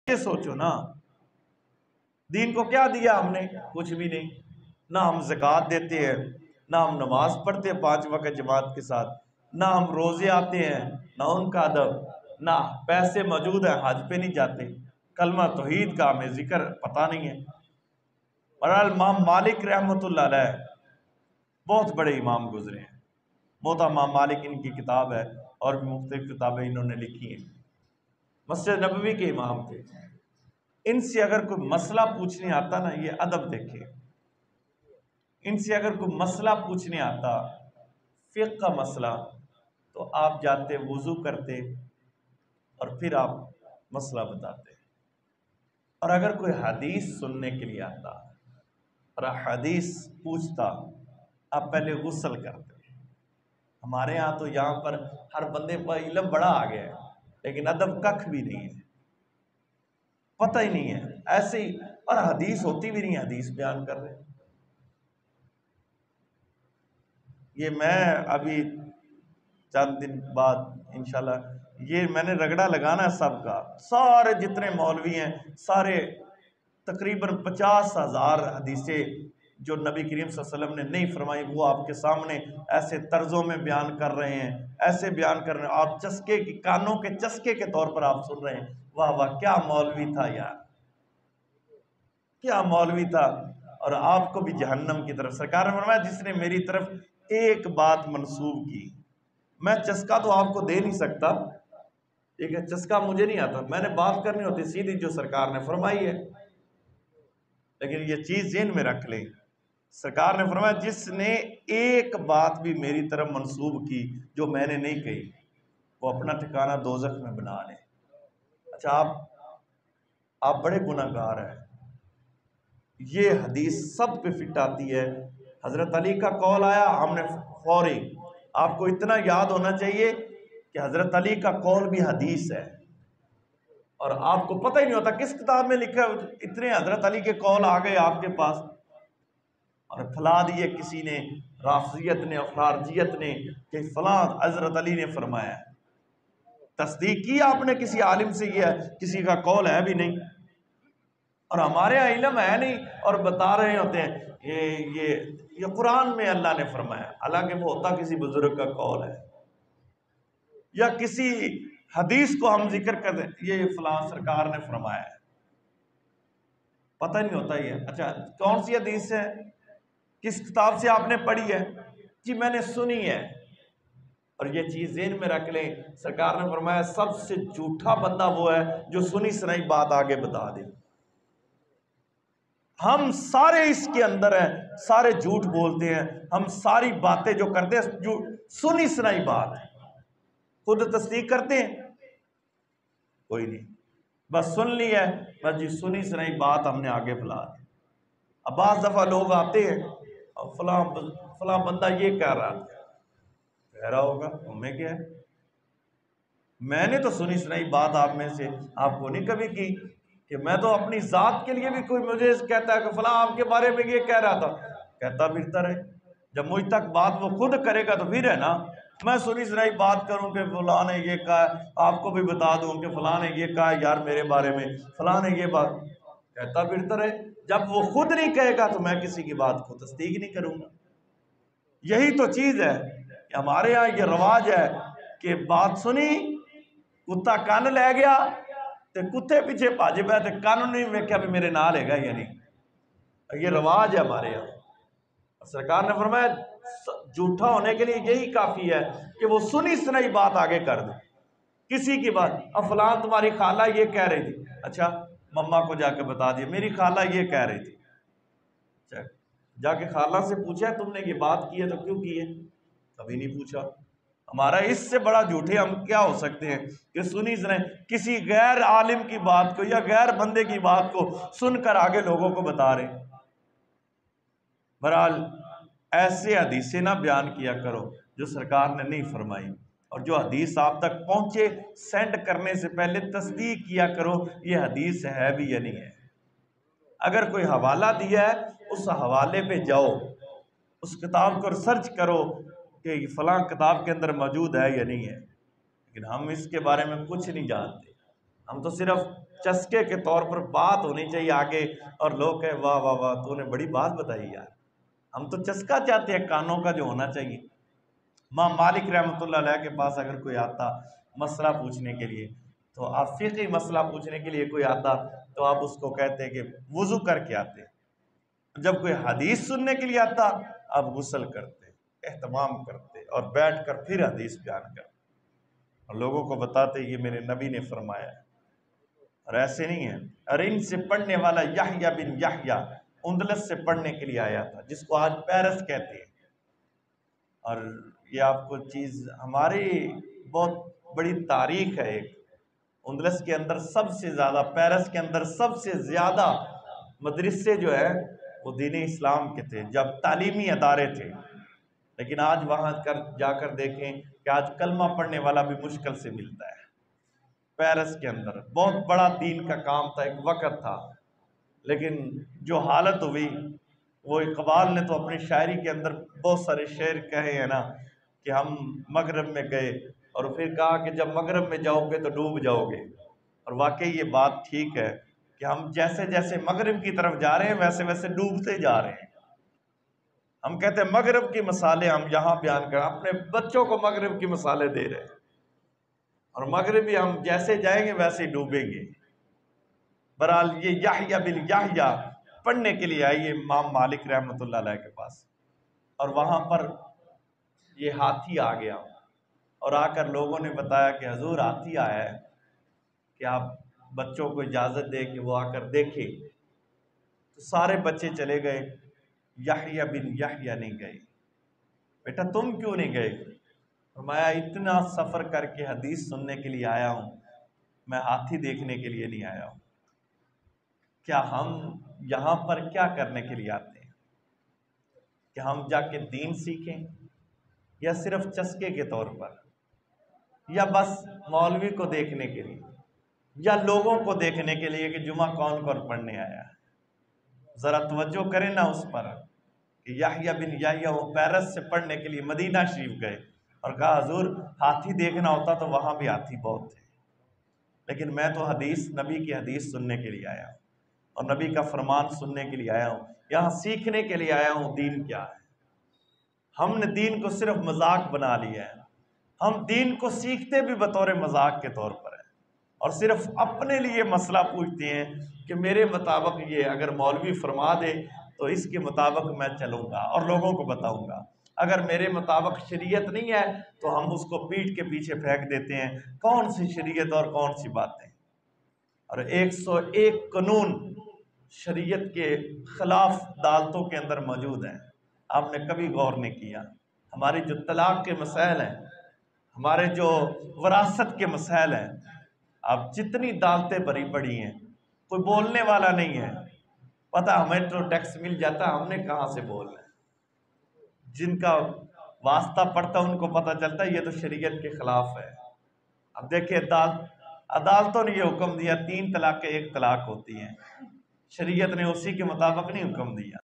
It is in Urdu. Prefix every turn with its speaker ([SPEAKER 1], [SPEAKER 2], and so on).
[SPEAKER 1] یہ سوچو نا، دین کو کیا دیا ہم نے؟ کچھ بھی نہیں۔ نہ ہم زکوٰۃ دیتے ہیں، نہ ہم نماز پڑھتے ہیں 5 وقت جماعت کے ساتھ، نہ ہم روزے آتے ہیں، نہ ان کا ادب، نہ پیسے موجود ہیں، حج پہ نہیں جاتے، کلمہ توحید کا ہمیں ذکر پتہ نہیں ہے۔ اور امام مالک رحمۃ اللہ علیہ بہت بڑے امام گزرے ہیں، موطا امام مالک ان کی کتاب ہے، اور بھی مختلف کتابیں انہوں نے لکھی ہیں۔ مسجد نبوی کے امام تھے۔ ان سے اگر کوئی مسئلہ پوچھنے آتا نا، یہ ادب دیکھے، ان سے اگر کوئی مسئلہ پوچھنے آتا فقہ کا مسئلہ، تو آپ جاتے، وضو کرتے، اور پھر آپ مسئلہ بتاتے۔ اور اگر کوئی حدیث سننے کے لیے آتا اور حدیث پوچھتا، آپ پہلے غسل کرتے۔ ہمارے ہاں تو یہاں پر ہر بندے پر علم بڑا آ گیا ہے، لیکن ادب ککھ بھی نہیں ہے، پتہ ہی نہیں ہے، ایسے ہی، اور حدیث ہوتی بھی نہیں، حدیث بیان کر رہے۔ یہ میں ابھی چند دن بعد انشاءاللہ یہ میں نے رگڑا لگانا ہے سب کا، سارے جتنے مولوی ہیں سارے تقریباً 50,000 حدیثیں جو نبی کریم صلی اللہ علیہ وسلم نے نہیں فرمائی وہ آپ کے سامنے ایسے طرزوں میں بیان کر رہے ہیں، ایسے بیان کر رہے ہیں، آپ چسکے کی کانوں کے چسکے کے طور پر آپ سن رہے ہیں۔ واہ واہ، کیا مولوی تھا یار، کیا مولوی تھا! اور آپ کو بھی جہنم کی طرف سرکار نے فرمایا جس نے میری طرف ایک بات منسوب کی، میں چسکا تو آپ کو دے نہیں سکتا، ایک چسکا مجھے نہیں آتا، میں نے بات کرنی ہوتی سیدھی جو سرکار نے فرمائی ہے۔ لیکن یہ چیز ذہن میں رکھ لیں، سرکار نے فرمایا جس نے ایک بات بھی میری طرف منسوب کی جو میں نے نہیں کہی، وہ اپنا ٹھکانہ دوزخ میں بنا لے۔ اچھا، آپ بڑے گناہ گار ہیں۔ یہ حدیث سب پہ فٹ آتی ہے۔ حضرت علی کا قول آیا، ہم نے فوری، آپ کو اتنا یاد ہونا چاہیے کہ حضرت علی کا قول بھی حدیث ہے، اور آپ کو پتہ ہی نہیں ہوتا کس کتاب میں لکھا ہے، اتنے حضرت علی کے قول آ گئے آپ کے پاس، اور پھلا دیے کسی نے، رافضیت نے اور خارجیت نے، کہ فلاں حضرت علی نے فرمایا ہے۔ تصدیق کی آپ نے کسی عالم سے؟ یہ کسی کا قول ہے بھی نہیں، اور ہمارے یہاں علم ہے نہیں، اور بتا رہے ہوتے ہیں یہ قرآن میں اللہ نے فرمایا، حالانکہ وہ ہوتا کسی بزرگ کا قول ہے، یا کسی حدیث کو ہم ذکر کر دیں یہ فلاں سرکار نے فرمایا ہے، پتہ نہیں ہوتا یہ۔ اچھا، کون سی حدیث ہے، کس کتاب سے آپ نے پڑھی ہے؟ جی میں نے سنی ہے۔ اور یہ چیز ذہن میں رکھ لیں، سرکار نے فرمایا سب سے جھوٹا بندہ وہ ہے جو سنی سنائی بات آگے بتا دے۔ ہم سارے اس کے اندر ہیں، سارے جھوٹ بولتے ہیں، ہم ساری باتیں جو کرتے ہیں سنی سنائی بات، خود تصدیق کرتے ہیں کوئی نہیں، بس سن لی ہے، بس جی سنی سنائی بات ہم نے آگے پھیلا دی۔ اب بعض دفعہ لوگ آتے ہیں اور فلاں بندہ یہ کہہ رہا تھا، کہہ رہا ہوگا ہمیں کیا ہے، میں نے تو سنی سنائی بات آپ میں سے آپ کو نہیں کبھی کی، کہ میں تو اپنی ذات کے لیے بھی کوئی مجھے کہتا ہے کہ فلاں آپ کے بارے میں یہ کہہ رہا تھا، کہتا پھرتا رہے، جب مجھ تک بات وہ خود کرے گا تو پھر ہے نا، میں سنی سنائی بات کروں کہ فلاں نے یہ کہا، آپ کو بھی بتا دوں کہ فلاں نے یہ کہا یار میرے بارے میں، فلاں نے یہ بات، کہتا پھرتا رہے، جب وہ خود نہیں کہے گا تو میں کسی کی بات کو تصدیق نہیں کروں گا۔ یہی تو چیز ہے کہ ہمارے ہاں یہ رواج ہے کہ بات سنی، کتا کان لے گیا تے کتے پیچھے بھاج پیا تے کان نہیں ویکھیا بھی میرے نال ہے گا یا نہیں، یہ رواج ہے ہمارے یہاں۔ سرکار نے فرمایا جھوٹا ہونے کے لیے یہی کافی ہے کہ وہ سنی سنائی بات آگے کر دے، کسی کی بات، اب فلاں تمہاری خالہ یہ کہہ رہی تھی، اچھا مما کو جا کے بتا دیا میری خالہ یہ کہہ رہی تھی، اچھا جا کے خالہ سے پوچھا تم نے یہ بات کی ہے تو کیوں کی ہے؟ کبھی نہیں پوچھا۔ ہمارا اس سے بڑا جھوٹے ہم کیا ہو سکتے ہیں کہ سنی سنائی کسی غیر عالم کی بات کو یا غیر بندے کی بات کو سن کر آگے لوگوں کو بتا رہے۔ بہرحال ایسے حدیثیں نہ بیان کیا کرو جو سرکار نے نہیں فرمائی، اور جو حدیث آپ تک پہنچے سینڈ کرنے سے پہلے تصدیق کیا کرو یہ حدیث ہے بھی یا نہیں ہے۔ اگر کوئی حوالہ دیا ہے اس حوالے پہ جاؤ، اس کتاب کو ریسرچ کرو کہ فلاں کتاب کے اندر موجود ہے یا نہیں ہے، لیکن ہم اس کے بارے میں کچھ نہیں جانتے، ہم تو صرف چسکے کے طور پر بات ہونی چاہیے آگے، اور لوگ کہیں واہ واہ واہ تو نے بڑی بات بتائی یار۔ ہم تو چسکا چاہتے ہیں کانوں کا جو ہونا چاہیے۔ امام مالک رحمۃ اللہ علیہ کے پاس اگر کوئی آتا مسئلہ پوچھنے کے لیے، تو آپ فقہی مسئلہ پوچھنے کے لیے کوئی آتا تو آپ اس کو کہتے کہ وضو کر کے آتے۔ جب کوئی حدیث سننے کے لیے آتا آپ غسل کرتے، اہتمام کرتے، اور بیٹھ کر پھر حدیث بیان کرتے اور لوگوں کو بتاتے یہ میرے نبی نے فرمایا ہے۔ اور ایسے نہیں ہے۔ اور ان سے پڑھنے والا یحییٰ بن یحییٰ اندلس سے پڑھنے کے لیے آیا تھا، جس کو آج پیرس کہتے ہیں۔ اور یہ آپ کو چیز ہماری بہت بڑی تاریخ ہے۔ ایک اندلس کے اندر سب سے زیادہ، پیرس کے اندر سب سے زیادہ مدرسے جو ہے وہ دین اسلام کے تھے، جب تعلیمی ادارے تھے۔ لیکن آج وہاں جا کر دیکھیں کہ آج کلمہ پڑھنے والا بھی مشکل سے ملتا ہے۔ پیرس کے اندر بہت بڑا دین کا کام تھا، ایک وقت تھا، لیکن جو حالت ہوئی، وہ اقبال نے تو اپنی شاعری کے اندر بہت سارے شعر کہے ہیں نا کہ ہم مغرب میں گئے، اور پھر کہا کہ جب مغرب میں جاؤ گے تو ڈوب جاؤ گے۔ اور واقعی یہ بات ٹھیک ہے کہ ہم جیسے جیسے مغرب کی طرف جا رہے ہیں ویسے ویسے ڈوبتے جا رہے ہیں۔ ہم کہتے ہیں مغرب کی مثالیں ہم یہاں بیان کریں، اپنے بچوں کو مغرب کی مثالیں دے رہے ہیں، اور مغربی ہم جیسے جائیں گے ویسے ہی ڈوبیں گے۔ بہرحال یہ یحییٰ بن یحییٰ پڑھنے کے لیے آئیے امام مالک رحمۃ اللہ علیہ کے پاس، اور وہاں پر یہ ہاتھی آ گیا، اور آ کر لوگوں نے بتایا کہ حضور ہاتھی آیا ہے کہ آپ بچوں کو اجازت دے کہ وہ آ کر دیکھے۔ تو سارے بچے چلے گئے، یحییٰ بن یحییٰ نہیں گئے۔ بیٹا تم کیوں نہیں گئے؟ فرمایا اتنا سفر کر کے حدیث سننے کے لیے آیا ہوں، میں ہاتھی دیکھنے کے لیے نہیں آیا ہوں۔ کیا ہم یہاں پر کیا کرنے کے لیے آتے ہیں؟ کہ ہم جا کے دین سیکھیں، یا صرف چسکے کے طور پر، یا بس مولوی کو دیکھنے کے لیے، یا لوگوں کو دیکھنے کے لیے کہ جمعہ کون کون پڑھنے آیا ہے؟ ذرا توجہ کریں نا اس پر کہ یحییٰ بن یحییٰ وہ پیرس سے پڑھنے کے لیے مدینہ شریف گئے، اور کہا حضور ہاتھی دیکھنا ہوتا تو وہاں بھی ہاتھی بہت تھے، لیکن میں تو نبی کی حدیث سننے کے لیے آیا ہوں، اور نبی کا فرمان سننے کے لیے آیا ہوں، یہاں سیکھنے کے لیے آیا ہوں دین کیا ہے۔ ہم نے دین کو صرف مذاق بنا لیا ہے۔ ہم دین کو سیکھتے بھی بطور مذاق کے طور پر ہے، اور صرف اپنے لیے مسئلہ پوچھتے ہیں کہ میرے مطابق یہ اگر مولوی فرما دے تو اس کے مطابق میں چلوں گا اور لوگوں کو بتاؤں گا، اگر میرے مطابق شریعت نہیں ہے تو ہم اس کو پیٹھ کے پیچھے پھینک دیتے ہیں، کون سی شریعت اور کون سی باتیں۔ اور 101 قانون شریعت کے خلاف عدالتوں کے اندر موجود ہیں، آپ نے کبھی غور نہیں کیا؟ ہماری جو طلاق کے مسائل ہیں، ہمارے جو وراثت کے مسائل ہیں، اب جتنی عدالتیں بھری پڑی ہیں، کوئی بولنے والا نہیں ہے۔ پتہ ہمیں تو ٹیکس مل جاتا، ہم نے کہاں سے بولنا ہے؟ جن کا واسطہ پڑتا ان کو پتہ چلتا ہے یہ تو شریعت کے خلاف ہے۔ اب دیکھیں عدالتوں نے یہ حکم دیا 3 طلاقیں 1 طلاق ہوتی ہیں، شریعت نے اسی کے مطابق نہیں حکم دیا۔